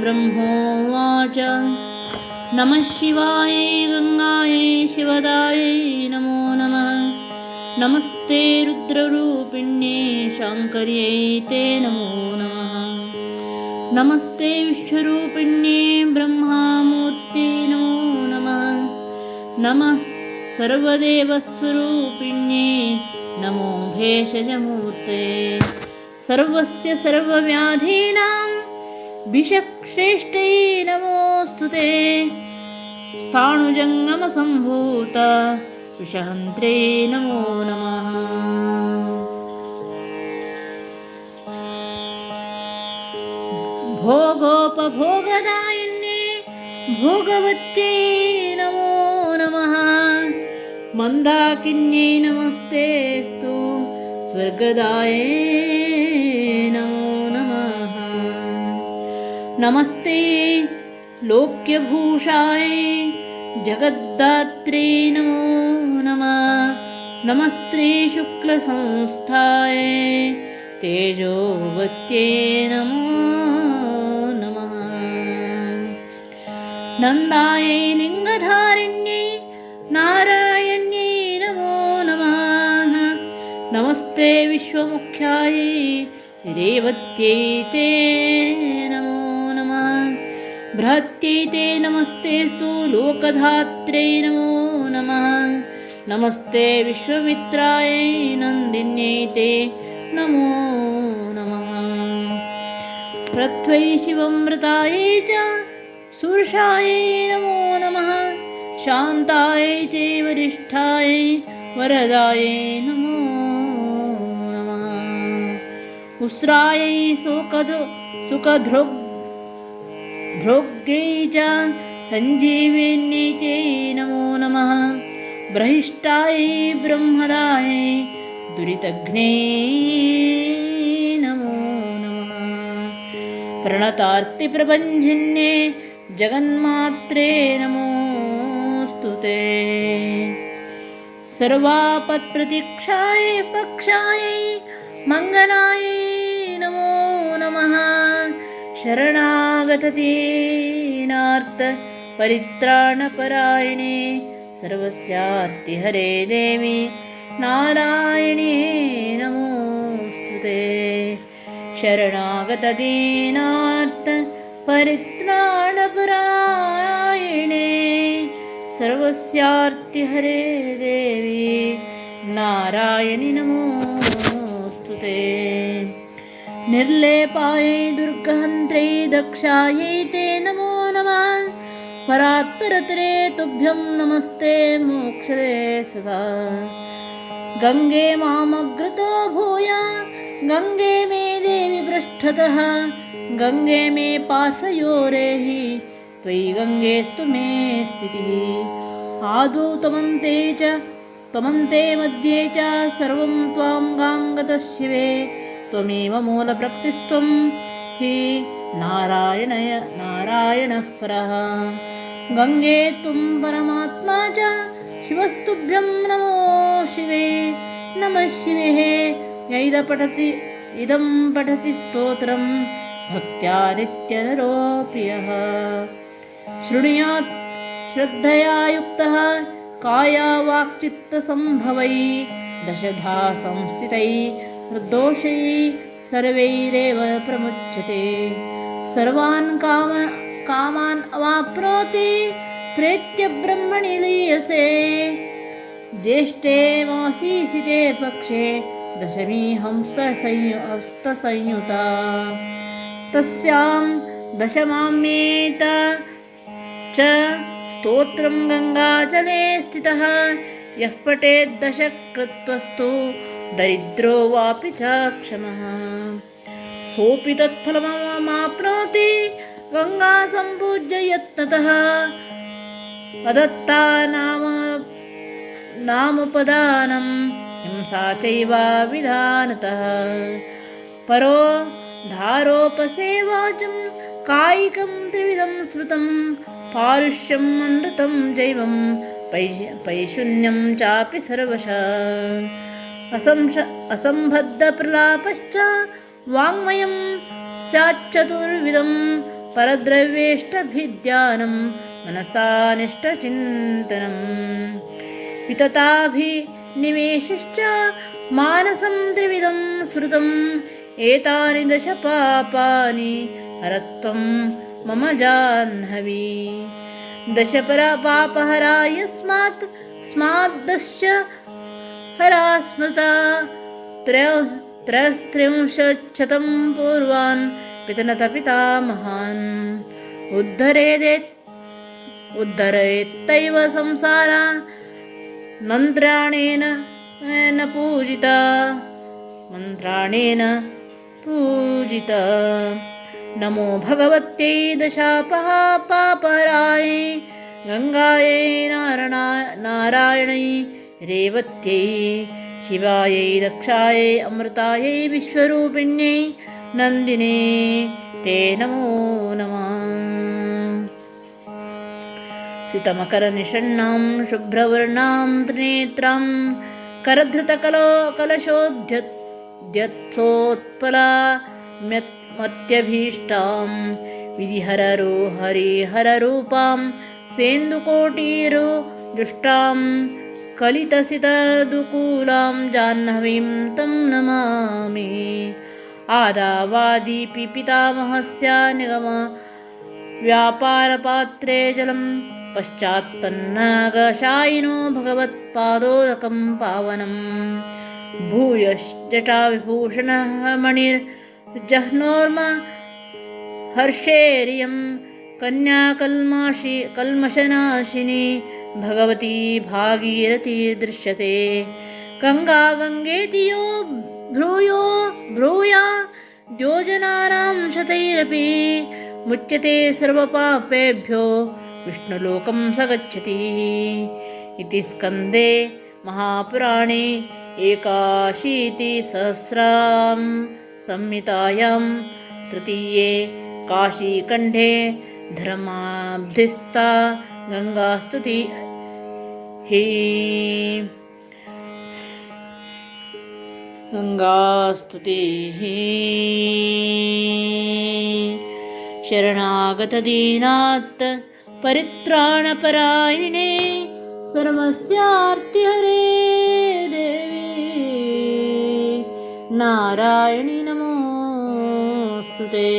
ब्रह्मोवाच नमः शिवाय गंगायै शिवदायै नमो नमः। नमस्ते रुद्ररूपिण्ये शाङ्कर्यै ते नमो नमः। नमस्ते विश्वरूपिण्ये ब्रह्मामूर्ते नमो नमः। नमः सर्वदेवस्वरूपिण्ये नमो भेषजमूर्ते। सर्वस्य सर्वव्याधीनां विषश्रेष्ठै नमोऽस्तुते। स्थाणुजङ्गमसम्भूत विषहन्त्रे नमो नमः। भोगोपभोगदायिन्ये भोगवत्यै नमो नमः। मन्दाकिन्यै नमस्तेऽस्तु स्वर्गदायै नमो नमः। नमस्ते लोक्यभूषाय जगद्धात्रे नमो नमः। नमस्ते शुक्लसंस्थाय तेजोवत्यै नमो नमः। नन्दायै लिङ्गधारिण्यै नारायण्यै नमो नमः। नमस्ते विश्वमुख्याय रेवत्यै ते नमो नमः। बृहत्यै ते नमस्तेऽस्तु लोकधात्रे नमो नमः। नमस्ते विश्वमित्राय नन्दिन्यै ते नमो नमः। पृथ्वी शिवमृतायै च सुरशायै नमो नमः। शान्तायै च वरिष्ठायै वरदायै नमो नमः। उस्रायै सुखधृग्यै च सञ्जीविन्यै च नमो नमः। ब्रहिष्टायै ब्रह्मदायै दुरितघ्नै नमो नमः। प्रणतार्तिप्रभञ्जिन्ये जगन्मात्रे नमोऽस्तु ते। सर्वापत्प्रतीक्षायै पक्षायै मङ्गलायै नमो नमः। शरणागतदीनार्त परित्राणपरायणे सर्वस्यार्तिहरे देवी नारायणे नमोऽस्तु ते। शरणागतदीनार्त परित्राणपरायणे सर्वस्यार्तिहरे देवी नारायणि नमोऽस्तु ते। निर्लेपायै दुर्गहन्त्रै दक्षायै ते नमो नमः। परात्परतरे तुभ्यं नमस्ते मोक्षदे सदा। गङ्गे मामग्रतो भूय गङ्गे मे देवि पृष्ठतः। गङ्गे मे पार्श्वयोरेहि त्वयि गङ्गेस्तु मे स्थितिः। आदौ त्वमन्ते मध्ये च सर्वं त्वां गाङ्गतः शिवे। त्वमेव मूलप्रकृतिस्त्वं हि नारायणः परः। गङ्गे त्वं परमात्मा च शिवस्तुभ्यं नमो शिवे। नमः शिवे इदं पठति स्तोत्रं भक्त्या नित्यनरो प्रियः। शृणुयात् श्रद्धया युक्तः कायावाक्चित्तसम्भवै दशधा संस्थितै निर्दोषै सर्वैरेव प्रमुच्यते। सर्वान् कामान् अवाप्नोति प्रेत्य ब्रह्मणि लीयसे। ज्येष्ठे मासी सिते पक्षे दशमी हस्तसंयुता। तस्यां दशमाम्येत च स्तोत्रं गङ्गाजले स्थितः। यः पठेत् दशकृत्वस्तु दरिद्रो वापि च क्षमः। सोऽपि तत्फलमाप्नोति गङ्गा सम्पूज्य यत्नतः। अदत्ता नामपदानं हिंसा चैव विधानतः। परो धारोपसेवाचं कायिकं त्रिविधं स्मृतं। पारुष्यम् अनृतं जैवं पैशून्यं चापि सर्वशः। असम्बद्धप्रलापश्च वाङ्मयं स्याच्चतुर्विधं। परद्रव्येष्टभिज्ञानं मनसा निष्ठचिन्तनं वितताभिनिवेशश्च मानसं त्रिविधं स्मृतम् एतानि दश पापानि हरत्वं मम जाह्नवी दश पापहरा यस्मात् स्माद्दश्च हरा स्मृता त्रयस्त्रिंशच्छतं पूर्वान् पितनत पितामहान् उद्धरेत्तैव संसारा मन्त्राणेन पूजिता नमो भगवत्यै पापहरायै गङ्गायै नारायणै रेवत्यै शिवायै दक्षायै अमृतायै विश्वरूपिण्यै नन्दिने ते नमो नमः सितमकरनिषण्णां शुभ्रवर्णां त्रिनेत्रां करधृतकलशोद्यत्सोत्पला मत्यभीष्टां हरिहररूपां सेन्दुकोटिरुजुष्टां कलितसितदुकूलां जाह्नवीं तं नमामि आदावादीपि पितामहस्य निगम व्यापारपात्रे जलं पश्चात्पन्नगशायिनो भगवत्पादोदकं पावनं भूयश्जटाविभूषणः मणिर्जह्नोर्म हर्षेरियं कन्याकल्मषनाशिनी भगवती भागीरथी दृश्यते गङ्गा गङ्गेति यो ब्रूया द्योजनानां शतैरपि मुच्यते सर्वपापेभ्यो विष्णुलोकं स गच्छति इति स्कन्दे महापुराणे 81सहस्रां संहितायां तृतीये काशीखण्डे धर्माब्धिस्था गङ्गास्तुतिः शरणागतदीनात् परित्राणपरायणे सर्वस्यार्तिहरे देवी नारायणी नमोऽस्तुते।